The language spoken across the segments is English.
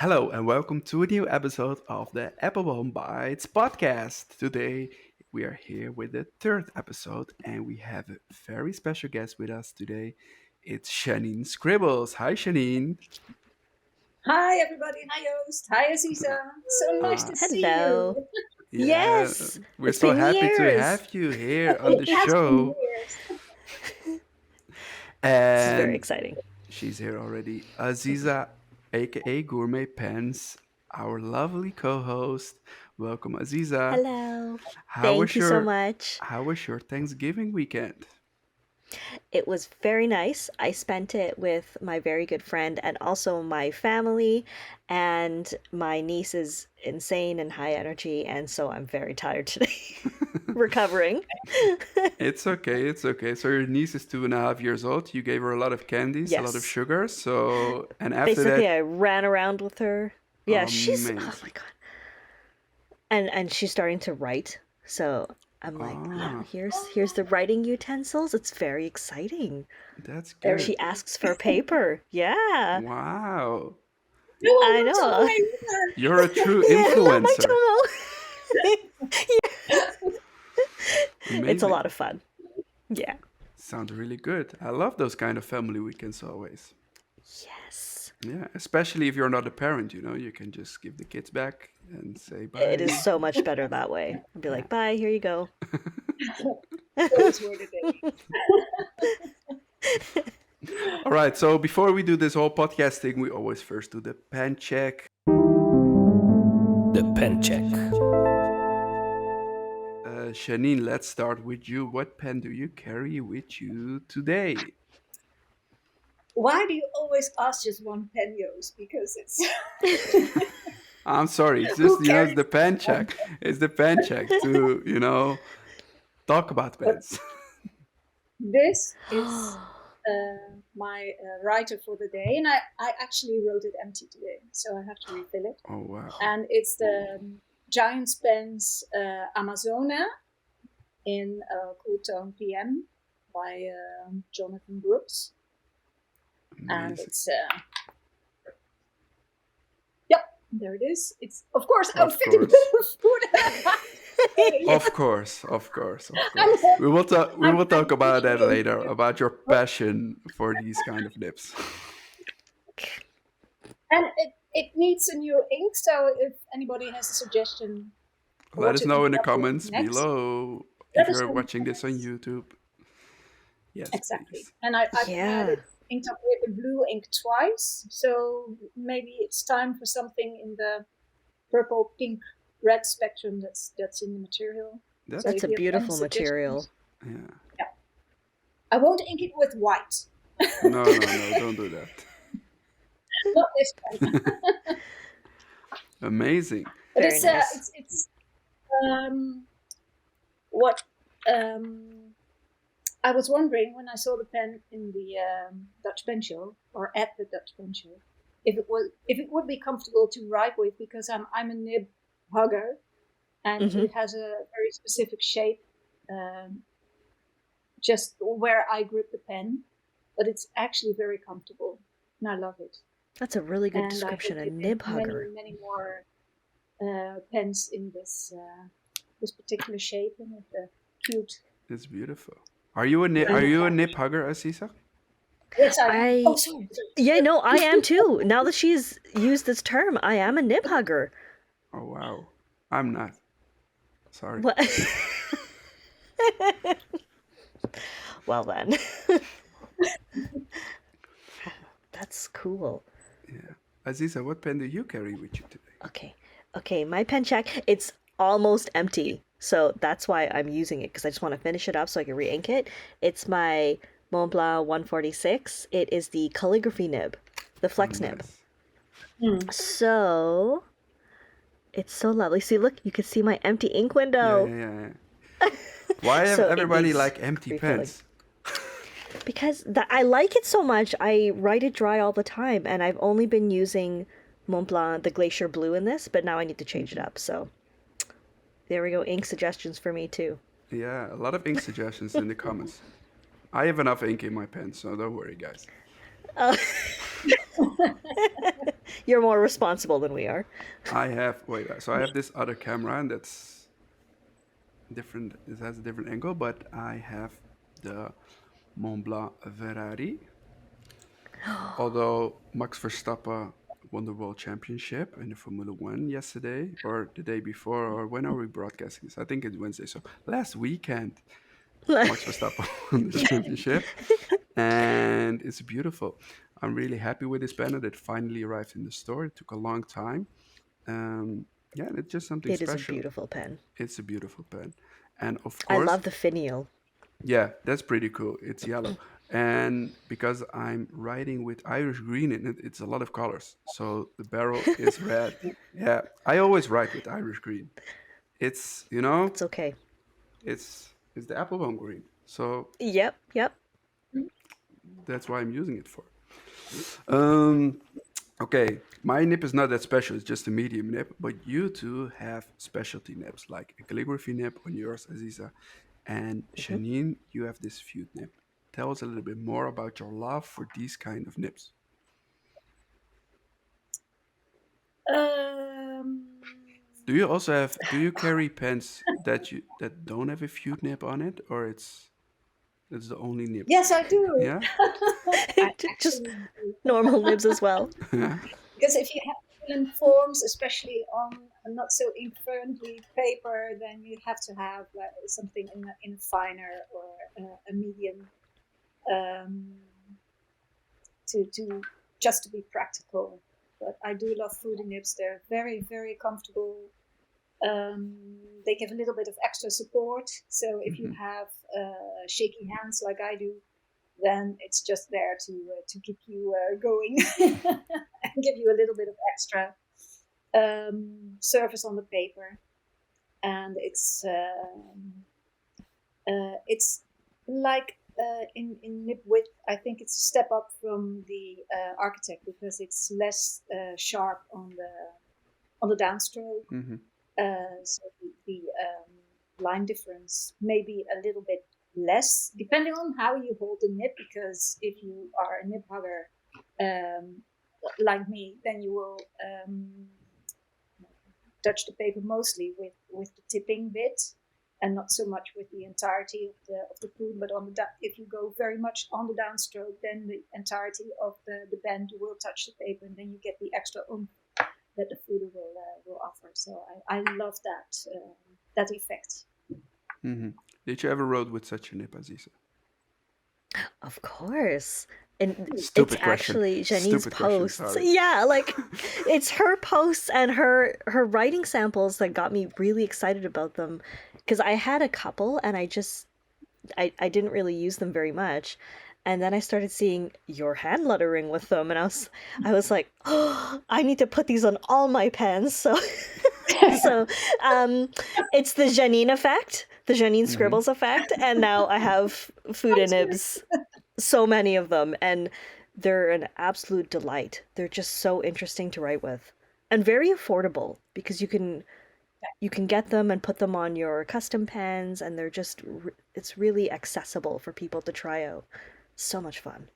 Hello and welcome to a new episode of the Appelboom Bites Podcast. Today we are here with the third episode and we have a very special guest with us today. It's Janine Scribbles. Hi Janine. Hi, everybody. Hi, Joost. Hi, Azizah. So nice Uh, to see Hello. you. yeah, Yes, we're it's so been happy to years. have you here on the It has been show. years. This is very And exciting. she's here already. Azizah, aka Gourmet Pens, our lovely co-host. Welcome Azizah. Hello. How Thank was you so your much. how was your Thanksgiving weekend? It was very nice. I spent it with my very good friend and also my family. And my niece is insane and high energy. And so I'm very tired today, recovering. It's okay, it's okay. So your niece is 2.5 years old. You gave her a lot of candies, a lot of Yes. sugar. So and after Basically, that, I ran around with her. Yeah, oh my amazing. God. And she's starting to write. So I'm like, yeah, Ah, here's the writing utensils. It's very exciting. that's Very good. She cool. asks for paper. Yeah, Wow, No, I not so know. high you're a true Yeah, not my influencer. Tomo. It's a Amazing. lot of fun. Yeah. Sounds really good. I love those kind of family weekends always. Yes. Yeah, especially if you're not a parent, you can just give the kids back and say It is bye. so much better that way. I'd be Yeah. like, bye, here you go. Those were the days. All right, so before we do this whole podcast thing, we always first do the pen check. The pen check. Janine, let's start with you. What pen do you carry with you today? Why do you always ask just one pen, Joost? Because it's I'm sorry, it's just, who it's carries the pen one check. It's the pen check to, talk about But pens. this is my writer for the day, and I actually wrote it empty today, so I have to refill it. Oh, wow. And it's the Giant Pens Amazona in Cool Tone PM by Jonathan Brooks. And Amazing. it's yep, there it is. It's of course Of outfitted course. with food. Of course, of course, of I'm, course. We will talk I'm about that appreciating later, you. about your passion for these kind of nibs. And it needs a new ink, so if anybody has a suggestion Let what us to know ink in the up with comments next, below if let us you're know in the watching this on comments. YouTube. Yes, Exactly. please. And I've had Yeah. it inked up with the blue ink twice, so maybe it's time for something in the purple, pink, red spectrum that's in the material. That's So That's if a you have any beautiful material. suggestions, yeah. yeah. I won't ink it with white. No, don't do that. Not this one. Amazing. But Very nice. it's what I was wondering when I saw the pen in the Dutch pen show or at the Dutch pen show, if it would be comfortable to write with, because I'm a nib hugger and Hmm. it has a very specific shape, um, just where I grip the pen, but it's actually very comfortable and I love it. That's a really good And I description, hope a to nib get many hugger. many more pens in this particular shape and with the cute. It's beautiful. Are you a nib hugger, Azizah? Yes, I am. Oh, I, sorry. yeah, no, I am too. Now that she's used this term, I am a nib hugger. Oh wow. I'm not. Sorry. What? Well then. That's cool. Yeah. Azizah, what pen do you carry with you today? Okay, my pen check, it's almost empty. So that's why I'm using it, because I just want to finish it up so I can re-ink it. It's my Montblanc 146. It is the calligraphy nib, the flex nib. Nice. So it's so lovely. See, look, you can see my empty ink Yeah, window. yeah. Why have So it everybody needs like empty refilling. pens? Because I like it so much. I write it dry all the time, and I've only been using Montblanc, the Glacier Blue in this, but now I need to change it up. So there we go. Ink suggestions for me too. Yeah, a lot of ink suggestions in the comments. I have enough ink in my pen, so don't worry, guys. Uh, You're more responsible than we are. I have so I have this other camera, and that's different. It has a different angle, but I have the Mont Blanc Ferrari. Although Max Verstappen won the World Championship in the Formula One yesterday, or the day before, or when are we broadcasting this? I think it's Wednesday. So last weekend, Max Verstappen won the championship, and it's beautiful. I'm really happy with this pen. It finally arrived in the store. It took a long time. Yeah, and it's just something It is a special. beautiful pen. It's a beautiful pen, and of I course, love the finial. yeah, that's pretty cool. It's yellow. And because I'm writing with Irish green in it, it's a lot of colors. So the barrel is red. Yeah, I always write with Irish green. It's, It's okay. it's the Appelboom green. So Yep, yep. that's why I'm using it for. Um, okay, my nib is not that special. It's just a medium nib. But you two have specialty nibs, like a calligraphy nib on yours, Azizah. And Mhm. Janine, you have this Fude nib. Tell us a little bit more about your love for these kind of nibs. Um, Do you carry pens that don't have a Fude nib on it, or it's the only nib? yes, I do. Yeah. I Just actually do. normal nibs as well. Yeah. Because if you have different forms, especially on a not so ink-friendly paper, then you have to have something in a finer or a medium um, to just to be practical. But I do love Fude nibs. They're very, very comfortable. They give a little bit of extra support. So if you have shaky hands like I do, then it's just there to keep you going and give you a little bit of extra surface on the paper. And it's like in nib width, I think it's a step up from the architect because it's less sharp on the downstroke. Mm-hmm. So the line difference may be a little bit less depending on how you hold the nib, because if you are a nib hugger like me, then you will touch the paper mostly with the tipping bit and not so much with the entirety of the Fude. But if you go very much on the downstroke, then the entirety of the bend will touch the paper, and then you get the extra oomph that the Fude will offer. So I love that effect. Mm-hmm. Did you ever wrote with such a nib, Azizah? Of course. And Stupid it's question. actually Janine's Stupid question, posts. sorry. Yeah, like it's her posts and her writing samples that got me really excited about them, because I had a couple and I didn't really use them very much. And then I started seeing your hand lettering with them, and I was like, oh, I need to put these on all my pens. So so it's the Janine effect, the Janine Scribbles effect, and now I have Fude nibs, so many of them, and they're an absolute delight. They're just so interesting to write with, and very affordable because you can get them and put them on your custom pens, and they're just it's really accessible for people to try out. So much fun.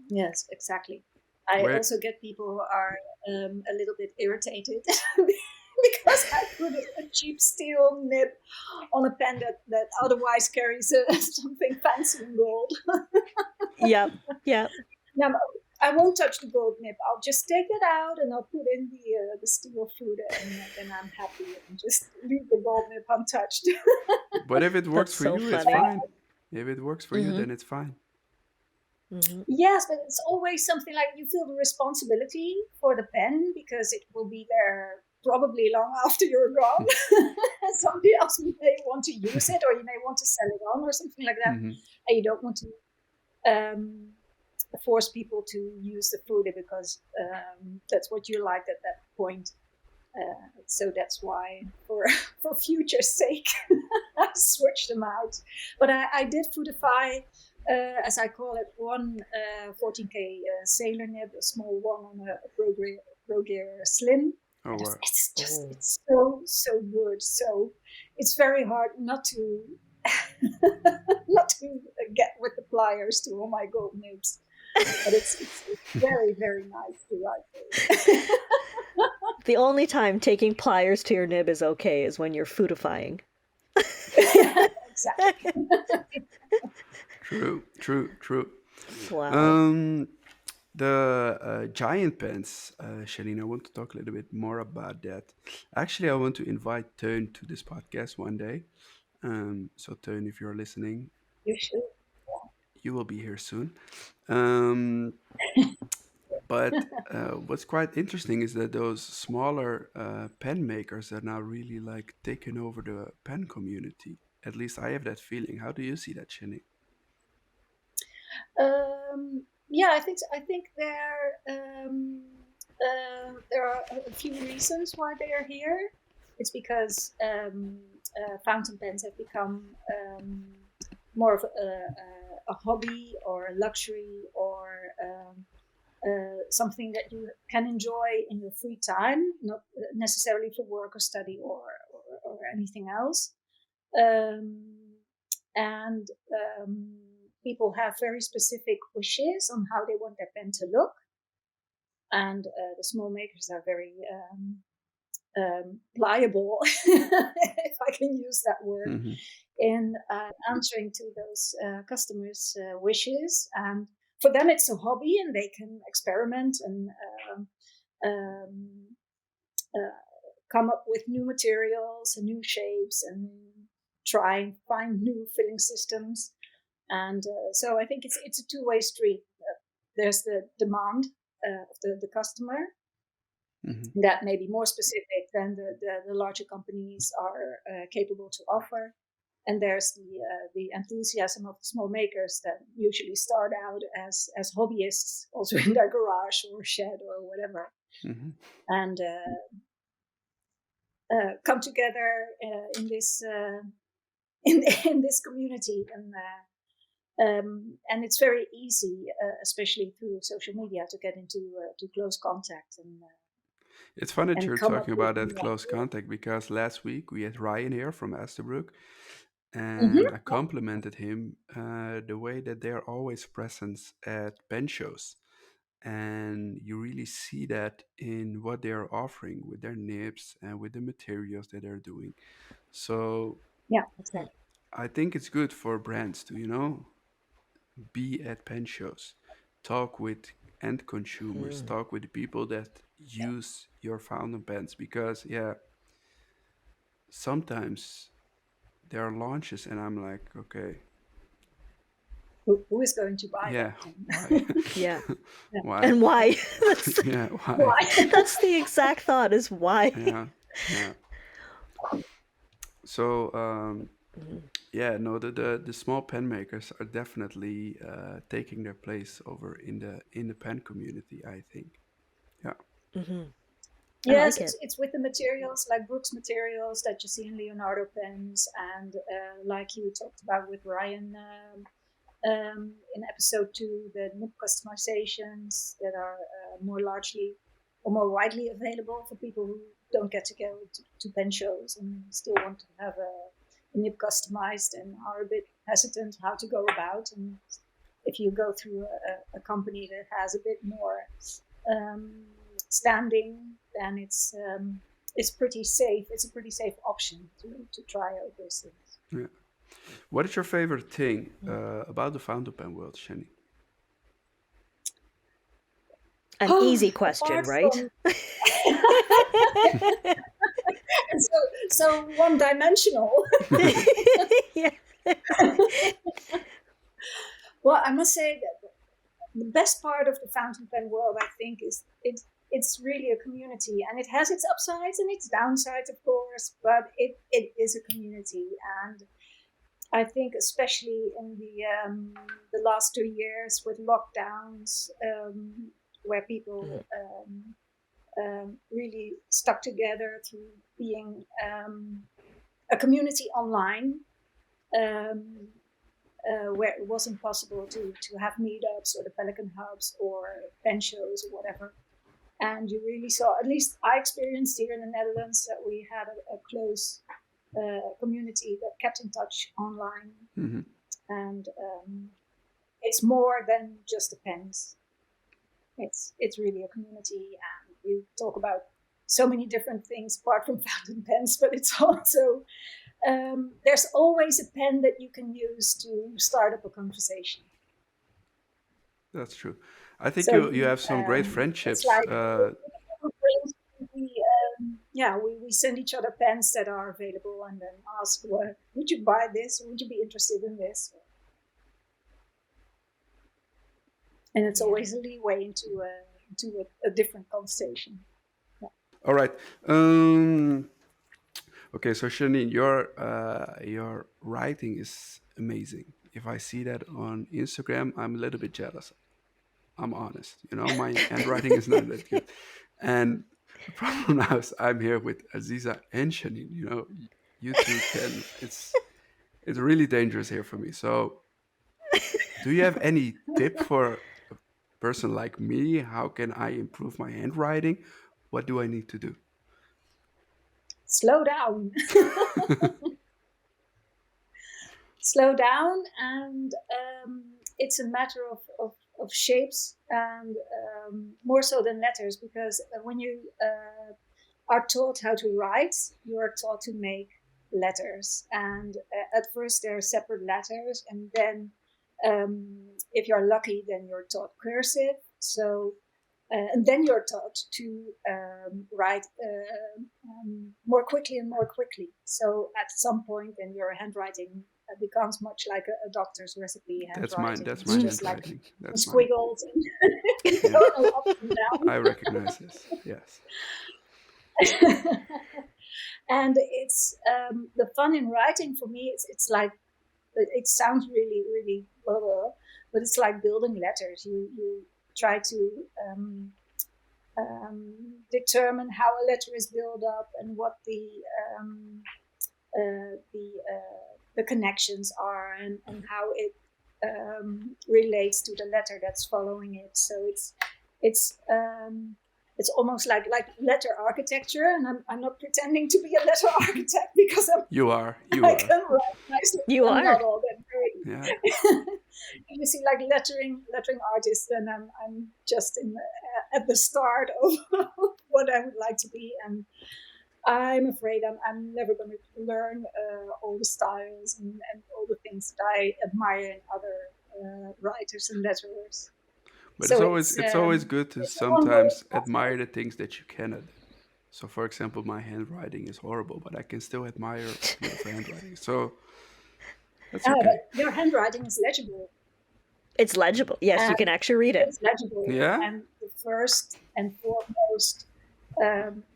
Yes, exactly. I Where- also get people who are a little bit irritated because I put a cheap steel nib on a pen that otherwise carries something fancy in gold. Yep, yep. Now, I won't touch the gold nib. I'll just take it out and I'll put in the steel Fude, and then I'm happy and just leave the gold nib untouched. But if it works That's for so you, it's funny. fine. If it works for you, then it's fine. Mm-hmm. Yes, but it's always something like you feel the responsibility for the pen because it will be there probably long after you're gone. Somebody else may want to use it, or you may want to sell it on, or something like that. Mm-hmm. And you don't want to force people to use the Fude because that's what you like at that point. So that's why, for future's sake, I switched them out. But I did Foodify, as I call it, one 14K sailor nib, a small one on a Rogier Slim. Oh, wow. It's just Oh. it's so good. So it's very hard not to not to get with the pliers to all my gold nibs. But it's very, very nice to write those. The only time taking pliers to your nib is okay is when you're foodifying. Exactly. True. Wow. The giant pens, Shalene, I want to talk a little bit more about that. Actually, I want to invite Teun to this podcast one day. So Teun, if you're listening, You should. you will be here soon. Um, but what's quite interesting is that those smaller pen makers are now really like taking over the pen community. At least I have that feeling. How do you see that, Shalene? Yeah, I think there are a few reasons why they are here. It's because fountain pens have become more of a hobby or a luxury or something that you can enjoy in your free time, not necessarily for work or study or anything else. And people have very specific wishes on how they want their pen to look. And the small makers are very pliable, if I can use that word, Mm-hmm. in answering to those customers' wishes. And for them, it's a hobby, and they can experiment and um, come up with new materials and new shapes and try and find new filling systems. And so I think it's a two-way street. There's the demand of the customer Mm-hmm. that may be more specific than the larger companies are capable to offer. And there's the enthusiasm of the small makers that usually start out as hobbyists, also in their garage or shed or whatever, Mm-hmm. and come together in this in this community. And it's very easy, especially through social media, to get into to close contact It's fun that and you're come up talking with about that new close ideas. contact because last week we had Ryan here from Esterbrook, and Mm-hmm. I complimented him the way that they are always present at pen shows. And you really see that in what they are offering with their nibs and with the materials that they're doing. So Yeah, exactly. I think it's good for brands to, be at pen shows, talk with end consumers, Mm. talk with the people that use your fountain pens because, yeah, sometimes there are launches and I'm like, okay, Who is going to buy yeah, that? why? Yeah. Yeah. Why? And why? that's, Yeah, why? Why? that's the exact thought is why. Yeah, yeah. So, Mhm. yeah, no, the small pen makers are definitely taking their place over in the pen community, I think. Yeah. Mhm. I Yes, like it. it's with the materials like Brooks materials that you see in Leonardo pens, and like you talked about with Ryan in episode 2, the nib customizations that are more largely or more widely available for people who don't get to go to pen shows and still want to have a nib customized and are a bit hesitant how to go about. And if you go through a company that has a bit more um, standing, then it's pretty safe. It's a pretty safe option to try out those things. Yeah. What is your favorite thing about the fountain pen world, Shani? An easy question, Apart right? from so one dimensional. Yeah. Well, I must say that the best part of the fountain pen world, I think, is it's really a community, and it has its upsides and its downsides, of course, but it is a community. And I think especially in the last 2 years with lockdowns, where people really stuck together through being a community online, um, where it wasn't possible to have meetups or the Pelican Hubs or pen shows or whatever. And you really saw, at least I experienced here in the Netherlands, that we had a close community that kept in touch online. Hmm. And it's more than just the pens. It's really a community, and you talk about so many different things apart from fountain pens, but it's also there's always a pen that you can use to start up a conversation. That's true. I think So you have some great it's friendships. like we, we send each other pens that are available, and then ask, well, would you buy this? Would you be interested in this? And it's always a leeway into a different conversation. Yeah. All right. Okay, so Janine, your writing is amazing. If I see that on Instagram, I'm a little bit jealous. I'm honest. My handwriting is not that good. And the problem now is I'm here with Azizah and Janine. You two can. It's really dangerous here for me. So, do you have any tip for a person like me? How can I improve my handwriting? What do I need to do? Slow down. Slow down, and it's a matter of shapes, and more so than letters, because when you are taught how to write, you are taught to make letters, and at first they're separate letters, and then if you're lucky, then you're taught cursive. So and then you're taught to write more quickly and more quickly. So at some point, then your handwriting becomes much like a doctor's recipe handwriting. That's It's my just like handwriting. That's squiggles and Yeah. up and down. I recognize this. Yes. And it's the fun in writing for me. It's like, it sounds really, really blah, blah, but it's like building letters. You try to determine how a letter is built up, and what the connections are, and how it relates to the letter that's following it. So it's almost like letter architecture, and I'm not pretending to be a letter architect, because You are. I can write nicely. You I'm are. not all that great. Yeah. You see, like lettering artist, and I'm just at the start of what I would like to be, and I'm afraid I'm never going to learn all the styles and all the things that I admire in other writers and letterers. But So it's always good to it's a one-way sometimes admire the things that you cannot do. So, for example, my handwriting is horrible, but I can still admire beautiful handwriting. So that's okay. but your handwriting is legible. It's legible. Yes, you can actually read it. It's legible. Yeah? And the first and foremost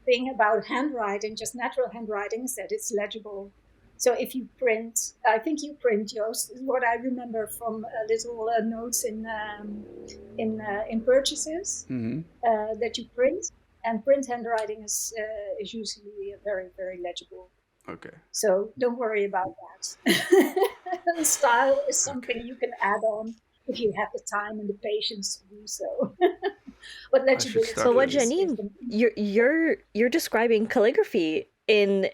thing about handwriting, just natural handwriting, is that it's legible. So if you print, I think you print, Joost, is what I remember from little notes in purchases that you print. And print handwriting is usually very, very legible. Okay. So don't worry about that. The style is something you can add on if you have the time and the patience to do so. But legibility. start So what, with Janine, you're describing calligraphy in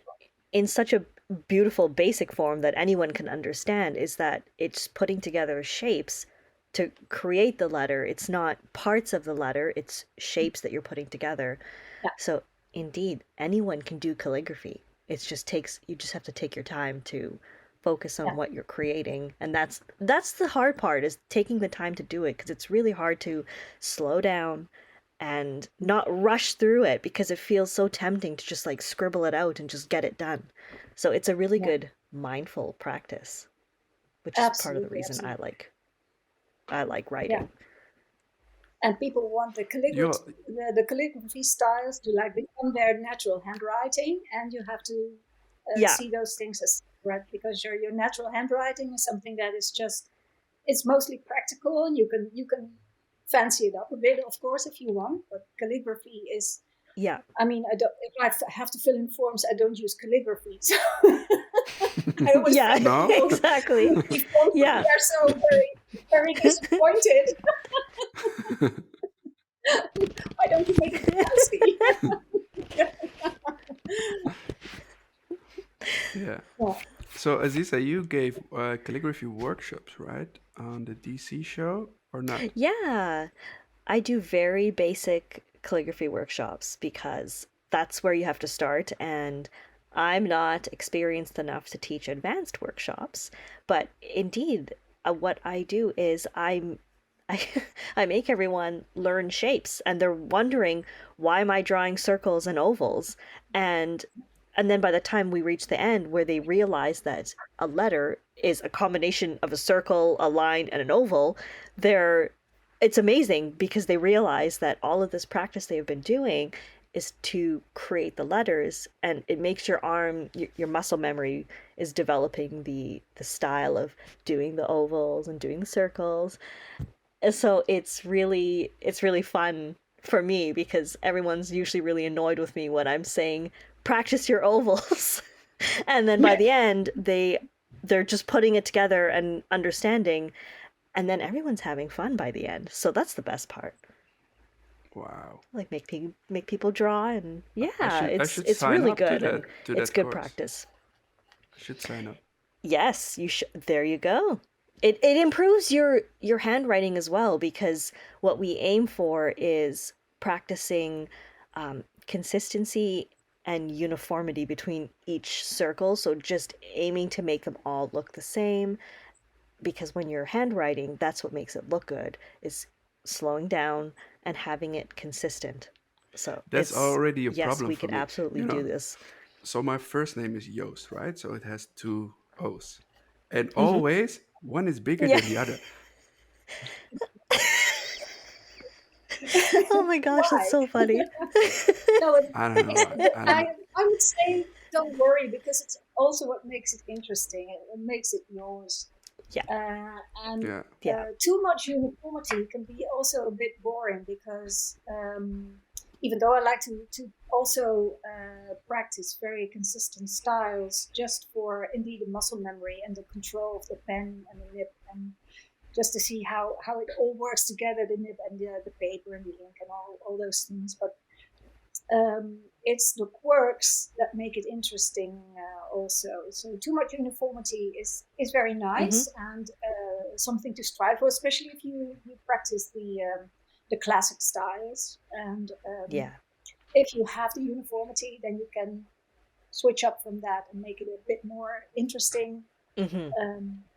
such a beautiful basic form that anyone can understand, is that it's putting together shapes to create the letter. It's not parts of the letter, it's shapes that you're putting together. Yeah. So indeed, anyone can do calligraphy. You just have to take your time to focus on what you're creating, and that's the hard part, is taking the time to do it, because it's really hard to slow down and not rush through it, because it feels so tempting to just like scribble it out and just get it done. So it's a really good mindful practice, which is part of the reason I like writing. Yeah. And people want the calligraphy styles to like become their natural handwriting, and you have to see those things as separate, because your natural handwriting is something that is just, it's mostly practical, and you can fancy it up a bit, of course, if you want, but calligraphy is, I mean, if I have to fill in forms, I don't use calligraphy. So I always No? Exactly. They're so very, very disappointed. Why don't you make it fancy? Yeah. So Azizah, you gave calligraphy workshops, right? on the DC show or not? Yeah, I do very basic calligraphy workshops because that's where you have to start, and I'm not experienced enough to teach advanced workshops. But indeed, what I do is I, I make everyone learn shapes, and they're wondering why am I drawing circles and ovals, and and then by the time we reach the end where they realize that a letter is a combination of a circle, a line, and an oval, they're it's amazing because they realize that all of this practice they've been doing is to create the letters, and it makes your arm your muscle memory is developing the style of doing the ovals and doing the circles. And so it's really fun for me because everyone's usually really annoyed with me when I'm saying practice your ovals. And then by the end they're just putting it together and understanding, and then everyone's having fun by the end. So that's the best part. Wow. Like make people draw, and I yeah, should it's sign really up to good, and it's that good course. practice. I should sign up. Yes, you should. There you go. It improves your handwriting as well, because what we aim for is practicing consistency and uniformity between each circle. So just aiming to make them all look the same, because when you're handwriting, that's what makes it look good, is slowing down and having it consistent. So That's already a yes, problem we for could me. absolutely You do know, this. so my first name is Joost, right? So it has two O's. And Hmm. always one is bigger Yeah. than the other. Oh my gosh, that's Why? so funny. No, I don't know why. I don't I know. I would say don't worry, because it's also what makes it interesting. It makes it yours. Yeah. And Yeah. Yeah. too much uniformity can be also a bit boring, because even though I like to also practice very consistent styles just for indeed the muscle memory and the control of the pen and the nib, and just to see how it all works together, the nib and the paper and the ink and all those things. But it's the quirks that make it interesting also. So too much uniformity is very nice, and something to strive for, especially if you practice the classic styles. And Yeah. if you have the uniformity, then you can switch up from that and make it a bit more interesting. Hmm.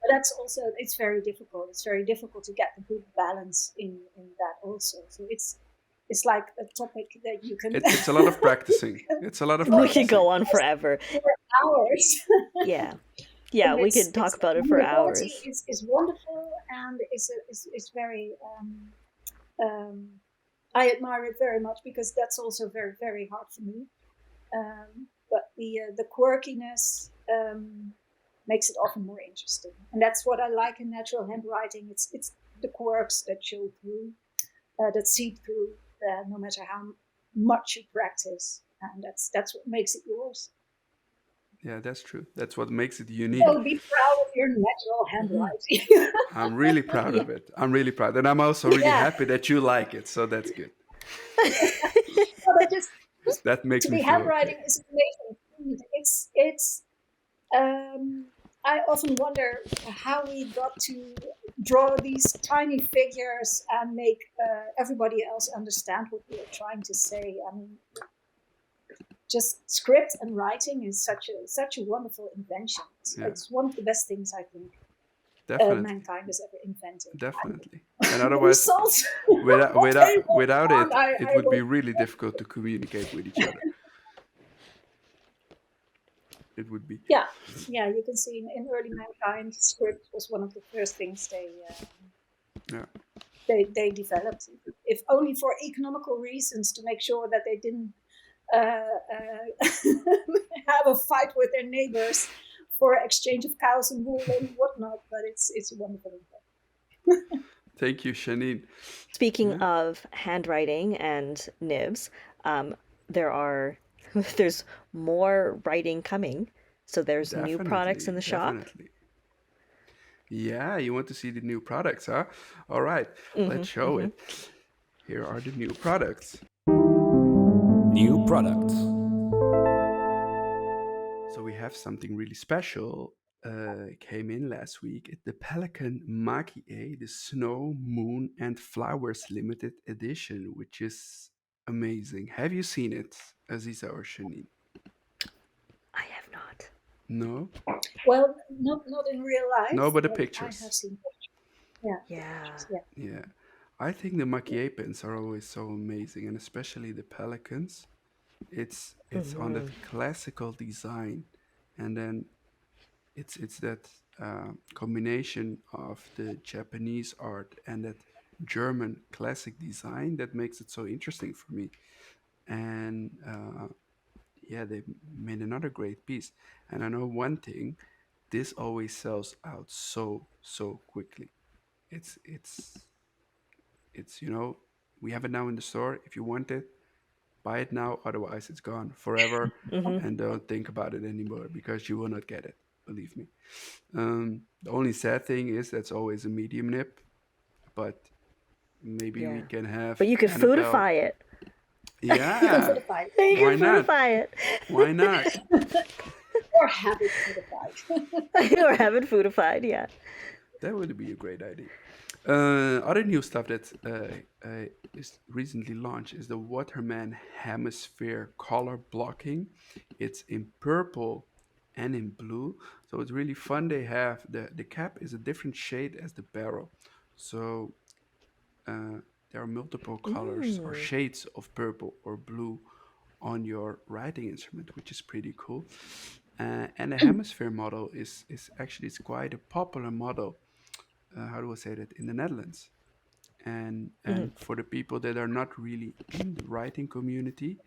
But that's also, it's very difficult. It's very difficult to get the good balance in that also. So it's like a topic that you can It's a lot of practicing. It's a lot of We could practicing. go on forever. for hours. Yeah. Yeah, we could talk about it for Uniformity hours. is wonderful, and is very. I admire it very much, because that's also very, very hard for me. But the quirkiness makes it often more interesting, and that's what I like in natural handwriting. It's the quirks that show through, that seep through, no matter how much you practice, and that's what makes it yours. Yeah, that's true. That's what makes it So unique. be proud of your natural Hmm. handwriting. I'm really proud Yeah. of it. I'm really proud. And I'm also really Yeah. happy that you like it. So that's good. But I just That makes to me be feel okay. handwriting is amazing. It's I often wonder how we got to draw these tiny figures and make everybody else understand what we are trying to say. I mean, just script and writing is such a wonderful invention. Yeah, It's one of the best things I think definitely. mankind has ever invented. Definitely. And And otherwise, results. without, Okay, without, well, without it, it I would be will. really difficult to communicate with each other. It would be. Yeah, yeah. You can see in early mankind, script was one of the first things Yeah. they developed, if only for economical reasons, to make sure that they didn't have a fight with their neighbors for exchange of cows and wool and whatnot. But it's a wonderful thing. Thank you, Janine. Speaking Yeah, of handwriting and nibs, there's more writing coming. So there's new products in definitely. the shop. Definitely. Yeah, you want to see the new products, huh? All right, Hmm. let's show it. Here are the new products. New products. So we have something really special came in last week. It's the Pelican Makie, the Snow, Moon, and Flowers limited edition, which is amazing. Have you seen it, Aziza or Janine? I have not. No? Well, not in real No, life, but the but I have pictures. seen pictures. Yeah, Yeah. pictures. Yeah. Yeah. I think the Makie pens are always so amazing, and especially the Pelicans. It's on Mm-hmm. that classical design, and then it's that combination of the Japanese art and that German classic design that makes it so interesting for me. And yeah, they made another great piece. And I know one thing: this always sells out so quickly. It's it's it's we have it now in the store. If you want it, buy it now. Otherwise, it's gone forever, Mm-hmm. and don't think about it anymore because you will not get it. Believe me. The only sad thing is that's always a medium nib, but maybe we Yeah. can have But you could Annabelle. foodify it. You can Yeah, fortify it, You why can not? foodify it. Why not? or have it fortified. Or have it foodified, yeah. That would be a great idea. Other new stuff that is recently launched is the Waterman Hemisphere color blocking. It's in purple and in blue, so it's really fun. They have the cap is a different shade as the barrel, so uh, there are multiple colors or Mm. shades of purple or blue on your writing instrument, which is pretty cool. And the hemisphere model is actually it's quite a popular model. How do I say that in the Netherlands? And Mm-hmm. for the people that are not really in the writing community,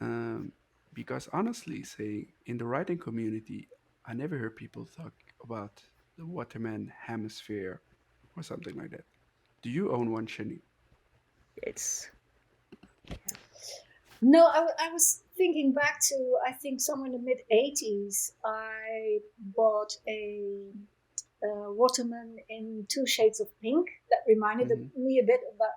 um, because honestly, say in the writing community, I never heard people talk about the Waterman Hemisphere or something like that. Do you own one, Shani? It's No, I was thinking back to, I think somewhere in the mid 80s, I bought a waterman in two shades of pink that reminded Mm-hmm. me a bit about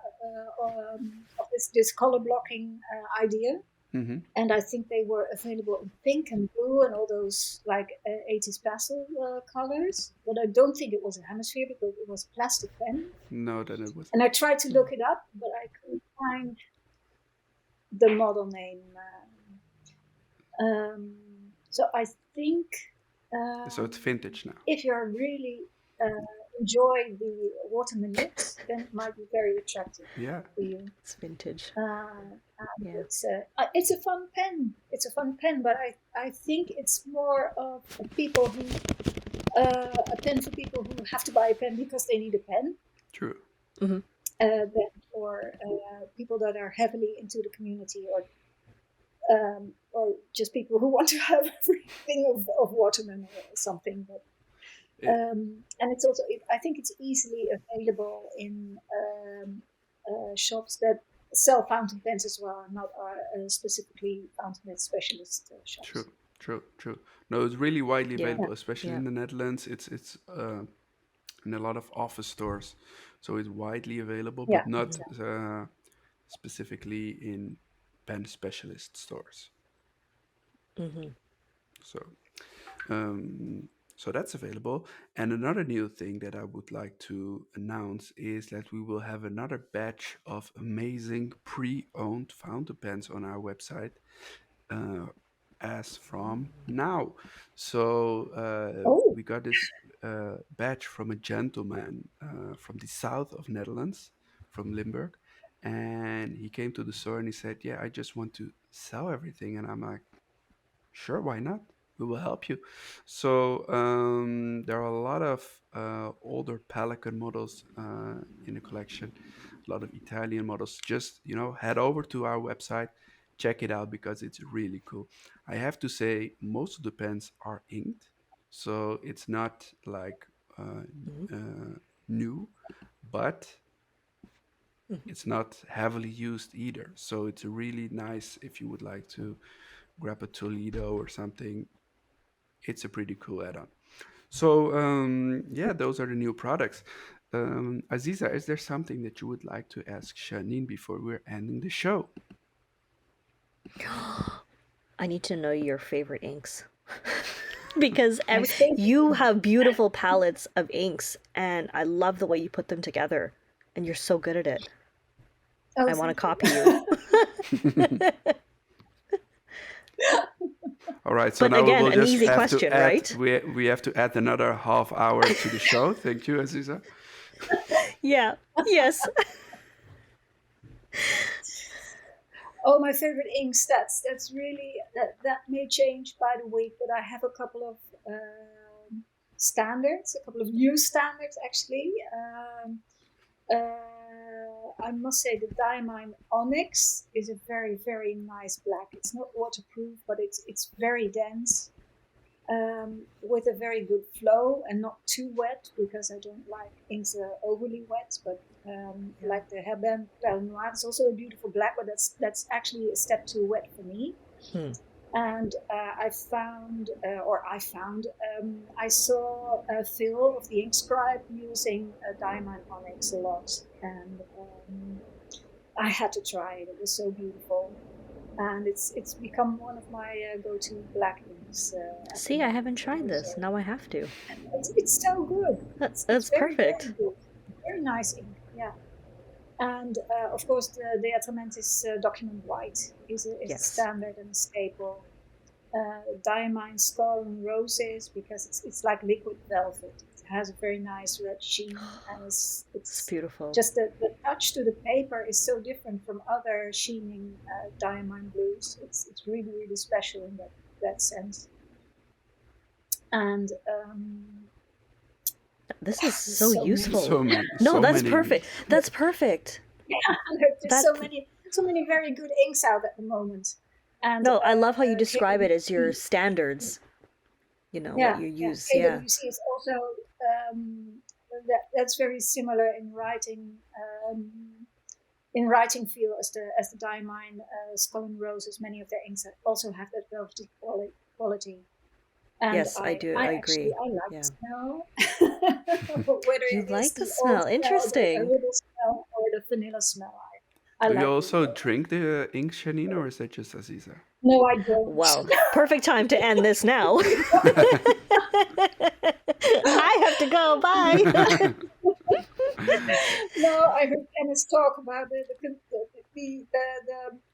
of this color blocking idea. Mm-hmm. And I think they were available in pink and blue and all those like 80s pastel colors. But I don't think it was a hemisphere because it was a plastic pen. No, then it wasn't. And I tried to look it up, but I couldn't find the model name. So I think So it's vintage now. if you're really enjoy the watermelon nibs, then it might be very attractive Yeah. for you. it's vintage. And Yeah. it's a fun pen. It's a fun pen, but I think it's more of people who a pen for people who have to buy a pen because they need a pen. True. Mm-hmm. Than for people that are heavily into the community or just people who want to have everything of watermelon or something. But and it's also I think it's easily available in shops that sell fountain pens as well, and not specifically fountain pen specialist shops. True. No, it's really widely Yeah. available, especially Yeah. in the Netherlands. It's in a lot of office stores, so it's widely available, Yeah, but not Mm-hmm. specifically in pen specialist stores. Mm-hmm. So, um, so that's available. And another new thing that I would like to announce is that we will have another batch of amazing pre-owned fountain pens on our website uh, as from now. So Oh, we got this batch from a gentleman from the south of Netherlands, from Limburg, and he came to the store and he said, "Yeah, I just want to sell everything." And I'm like, "Sure, why not? We will help you." So there are a lot of older Pelican models in the collection, a lot of Italian models. Just head over to our website, check it out because it's really cool. I have to say, most of the pens are inked, so it's not like Mm-hmm. new, but Mm-hmm. it's not heavily used either. So it's really nice if you would like to grab a Toledo or something. It's a pretty cool add-on. So yeah, those are the new products. Aziza, is there something that you would like to ask Janine before we're ending the show? I need to know your favorite inks. because My favorite you ink. have beautiful palettes of inks, and I love the way you put them together, and you're so good at it. Oh, I want to thank you. copy you. All right, so But now we again, will an just easy have to question, add right? we have to add another half hour to the show. Thank you, Azizah. Yeah. Yes. Oh, my favorite inks. That's really that may change by the week, but I have a couple of standards, a couple of new standards actually. I must say the Diamine Onyx is a very, very nice black. It's not waterproof, but it's very dense, with a very good flow and not too wet, because I don't like inks that are overly wet. But like the Herbin Belle Noire, it's also a beautiful black, but that's actually a step too wet for me. And I saw Phil of the Ink Scribe using Diamond Onyx a lot, and I had to try it. It was so beautiful, and it's become one of my go-to black inks. See, I haven't tried this. Now I have to. It's so good. That's It's very, perfect. very good. Very nice ink. Yeah. And of course, the Atramantis document white is a Yes. standard and a staple. Diamine skull and roses, because it's like liquid velvet. It has a very nice red sheen, and It's it's beautiful. just the touch to the paper is so different from other sheening diamine blues. It's really, really special in that sense. And This is so so useful. So many. No, so that's many. perfect. That's perfect. there's so many very good inks out at the moment. And No, I love how you describe it as your standards. You know, what you use. Yeah. KWC is also that's very similar in writing feel as the Diamine Skull and Roses. Many of their inks also have that velvety quality. And Yes, I do. I agree. I like Yeah. the smell. Whether You it is like the the smell. old Interesting. the herbal smell, or the vanilla smell. I Do like you it. also drink the ink, Janine, or is that just Azizah? No, I don't. Well, perfect time to end this now. I have to go. Bye. No, I heard Dennis talk about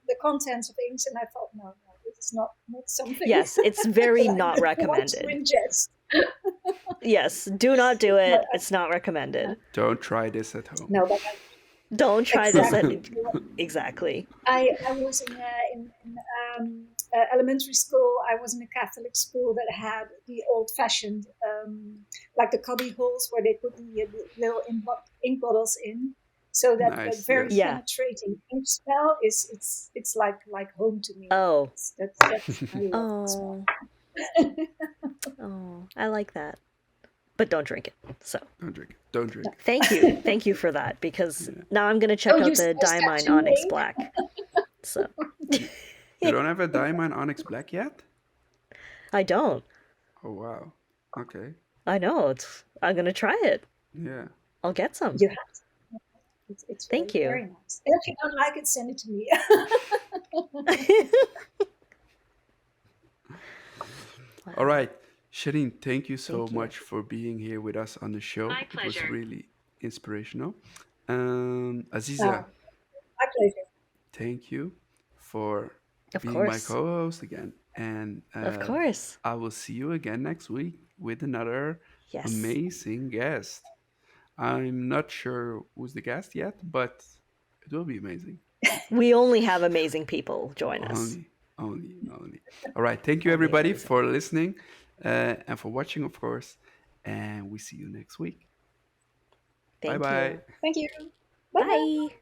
the contents of inks, and I thought, no, this is not something. Yes, it's very that I not want to recommended. ingest. Yes, do not do it. It's not recommended. Don't try this at home. No, but Don't try this at exactly. exactly. I was in elementary school. I was in a Catholic school that had the old-fashioned, like the cubby holes where they put the little ink bottles in, so that Nice, the very yes. Yeah. penetrating ink smell it's like home to me. Oh. That's I love that smell. Oh, I like that. But don't drink it. So Don't drink it. Don't drink it. thank you for that, because now I'm gonna check Oh, out you the still Diamine tattooing? Onyx Black. So You don't have a Diamond Onyx Black yet? I don't. Oh, wow. Okay. I know. I'm gonna try it. Yeah. I'll get some. You have to. It's Thank very, you. very nice. And if you don't like it, send it to me. All right. Janine, thank you so Thank you. much for being here with us on the show. My It was pleasure. really inspirational. Azizah, My pleasure. thank you for Of being course. my co-host again. And Of course. I will see you again next week with another Yes. amazing guest. I'm not sure who's the guest yet, but it will be amazing. We only have amazing people join us. Only. All right. Thank you, everybody, for listening and for watching, of course. And we see you next week. Thank Bye-bye. you. Thank you. Bye.